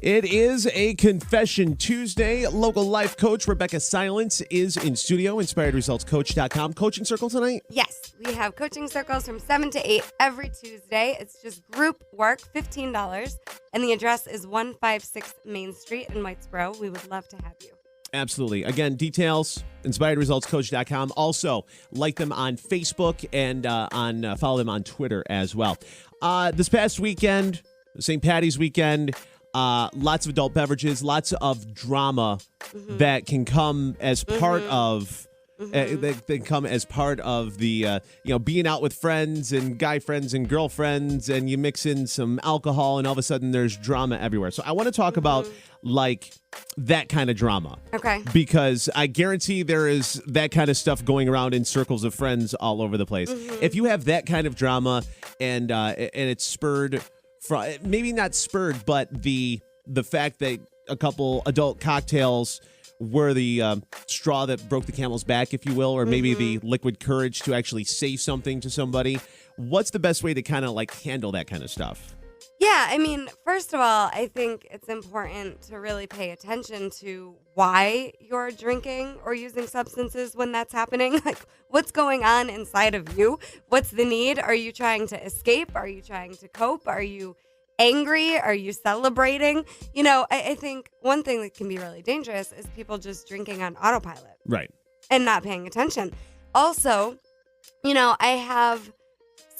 It is a Confession Tuesday. Local life coach Rebecca Silence is in studio. InspiredResultsCoach.com. Coaching circle tonight? Yes, we have coaching circles from 7 to 8 every Tuesday. It's just group work, $15. And the address is 156 Main Street in Whitesboro. We would love to have you. Absolutely. Again, details, InspiredResultsCoach.com. Also, like them on Facebook and follow them on Twitter as well. This past weekend, St. Patty's weekend, lots of adult beverages, lots of drama that can come as part of that can come as part of the being out with friends and guy friends and girlfriends, and you mix in some alcohol and all of a sudden there's drama everywhere. So I want to talk about like that kind of drama. Okay. Because I guarantee there is that kind of stuff going around in circles of friends all over the place. If you have that kind of drama and it's spurred from, maybe not spurred, but the fact that a couple adult cocktails were the straw that broke the camel's back, if you will, or maybe the liquid courage to actually say something to somebody. What's the best way to kind of like handle that kind of stuff? Yeah, I mean, first of all, I think it's important to really pay attention to why you're drinking or using substances when that's happening. Like, what's going on inside of you? What's the need? Are you trying to escape? Are you trying to cope? Are you angry? Are you celebrating? You know, I think one thing that can be really dangerous is people just drinking on autopilot. Right. And not paying attention. Also, you know, I have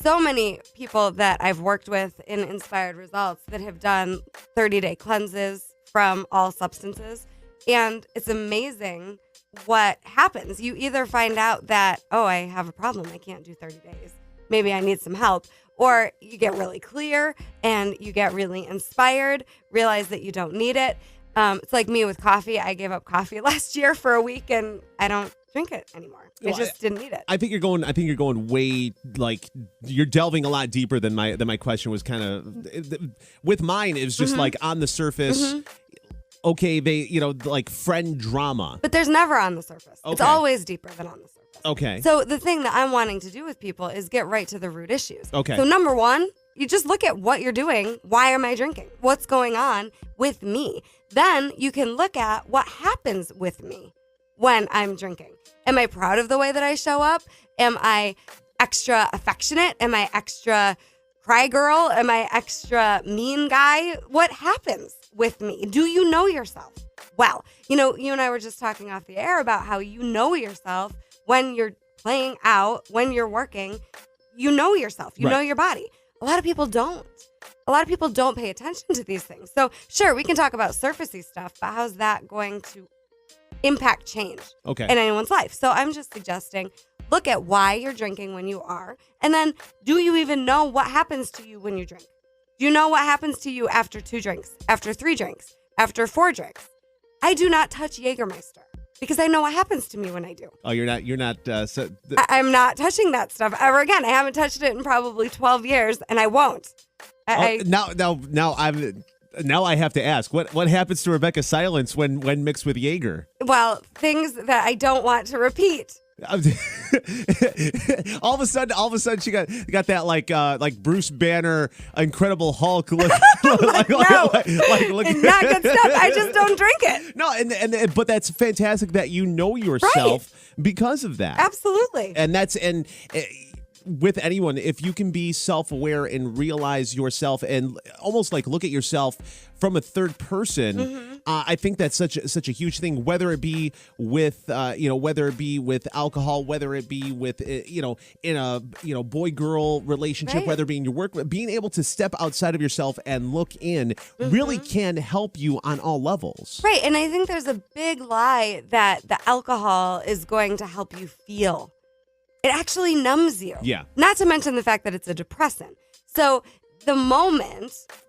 so many people that I've worked with in Inspired Results that have done 30-day cleanses from all substances. And it's amazing what happens. You either find out that, oh, I have a problem. I can't do 30 days. Maybe I need some help. Or you get really clear and you get really inspired, realize that you don't need it. It's like me with coffee. I gave up coffee last year for a week and I don't drink it anymore. I just didn't need it. I think you're going way, like, you're delving a lot deeper than my question was kind of. With mine, it was just like on the surface. Okay, they, like friend drama. But there's never on the surface. Okay. It's always deeper than on the surface. Okay. So the thing that I'm wanting to do with people is get right to the root issues. Okay. So number one, you just look at what you're doing. Why am I drinking? What's going on with me? Then you can look at what happens with me when I'm drinking. Am I proud of the way that I show up? Am I extra affectionate? Am I extra cry girl? Am I extra mean guy? What happens with me? Do you know yourself? Well, you and I were just talking off the air about how you know yourself when you're playing out, when you're working. You know yourself. You know your body. A lot of people don't. A lot of people don't pay attention to these things. So sure, we can talk about surfacey stuff, but how's that going to impact change in anyone's life? So I'm just suggesting, look at why you're drinking when you are, and then do you even know what happens to you when you drink? Do you know what happens to you after 2 drinks, after 3 drinks, after 4 drinks? I do not touch Jägermeister because I know what happens to me when I do. Oh, you're not. I'm not touching that stuff ever again. I haven't touched it in probably 12 years, and I won't. Now I have to ask, what happens to Rebecca Silence when mixed with Jaeger? Well, things that I don't want to repeat. all of a sudden she got that like Bruce Banner Incredible Hulk look. No, not good stuff. I just don't drink it. No, and but that's fantastic that you know yourself because of that. Absolutely. And with anyone, if you can be self-aware and realize yourself and almost like look at yourself from a third person, I think that's such a huge thing. Whether it be with alcohol, whether it be with in a boy-girl relationship, whether it be in your work, being able to step outside of yourself and look in really can help you on all levels. Right, and I think there's a big lie that the alcohol is going to help you feel. It actually numbs you. Yeah. Not to mention the fact that it's a depressant. So the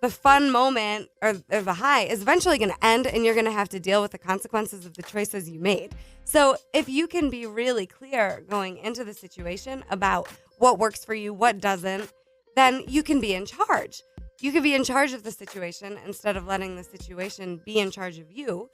fun moment or the high is eventually going to end, and you're going to have to deal with the consequences of the choices you made. So if you can be really clear going into the situation about what works for you, what doesn't, then you can be in charge. You can be in charge of the situation instead of letting the situation be in charge of you.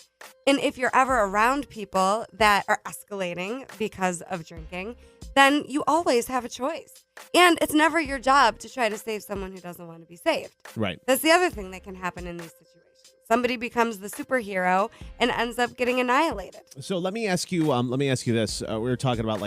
And if you're ever around people that are escalating because of drinking, then you always have a choice. And it's never your job to try to save someone who doesn't want to be saved. Right. That's the other thing that can happen in these situations. Somebody becomes the superhero and ends up getting annihilated. So let me ask you this. We were talking about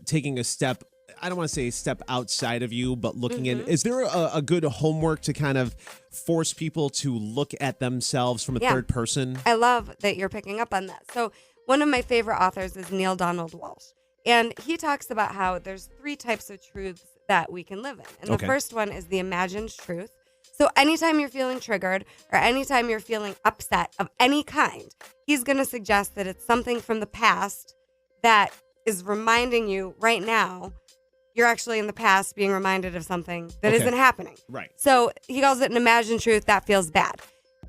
taking a step. I don't want to say a step outside of you, but looking in. Is there a good homework to kind of force people to look at themselves from a third person? I love that you're picking up on that. So one of my favorite authors is Neil Donald Walsh. And he talks about how there's 3 types of truths that we can live in. And the first one is the imagined truth. So anytime you're feeling triggered or anytime you're feeling upset of any kind, he's going to suggest that it's something from the past that is reminding you right now you're actually in the past being reminded of something that isn't happening. Right. So he calls it an imagined truth that feels bad.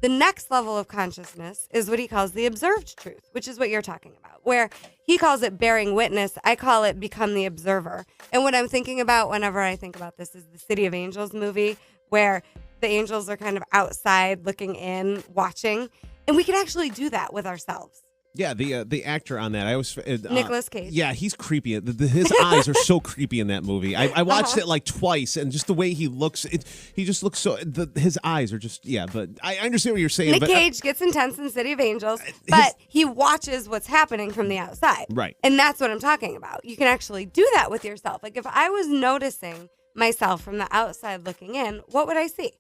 The next level of consciousness is what he calls the observed truth, which is what you're talking about, where he calls it bearing witness. I call it become the observer. And what I'm thinking about whenever I think about this is the City of Angels movie, where the angels are kind of outside looking in, watching. And we can actually do that with ourselves. Yeah, the actor on that, I always Nicolas Cage. Yeah, he's creepy. His eyes are so creepy in that movie. I watched it like twice, and just the way he looks, he just looks so. His eyes are just But I understand what you're saying. Nick Cage gets intense in City of Angels, but he watches what's happening from the outside. Right, and that's what I'm talking about. You can actually do that with yourself. Like if I was noticing myself from the outside looking in, what would I see?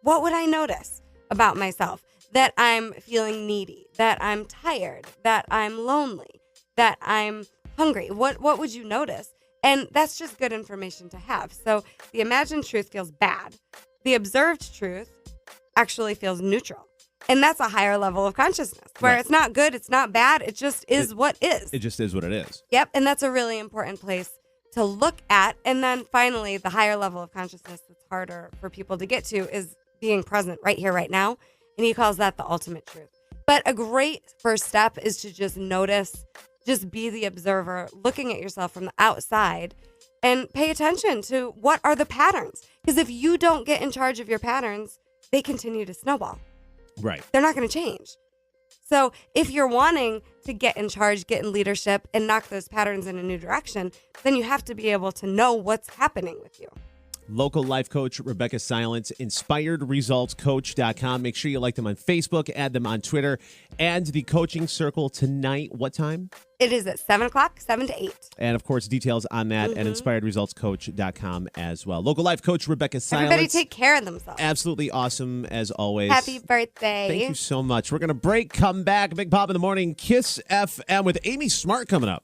What would I notice about myself? That I'm feeling needy, that I'm tired, that I'm lonely, that I'm hungry. What would you notice? And that's just good information to have. So the imagined truth feels bad. The observed truth actually feels neutral. And that's a higher level of consciousness where it's not good, it's not bad, it just is what is. It just is what it is. Yep, and that's a really important place to look at. And then finally, the higher level of consciousness that's harder for people to get to is being present right here, right now. And he calls that the ultimate truth. But a great first step is to just notice, just be the observer, looking at yourself from the outside and pay attention to what are the patterns. Because if you don't get in charge of your patterns, they continue to snowball. Right. They're not going to change. So if you're wanting to get in charge, get in leadership, and knock those patterns in a new direction, then you have to be able to know what's happening with you. Local life coach Rebecca Silence, inspiredresultscoach.com. Make sure you like them on Facebook, add them on Twitter, and the coaching circle tonight. What time? It is at 7 o'clock, 7 to 8. And, of course, details on that at inspiredresultscoach.com as well. Local life coach Rebecca Silence. Everybody take care of themselves. Absolutely awesome, as always. Happy birthday. Thank you so much. We're going to break, come back. Big Pop in the Morning, Kiss FM with Amy Smart coming up.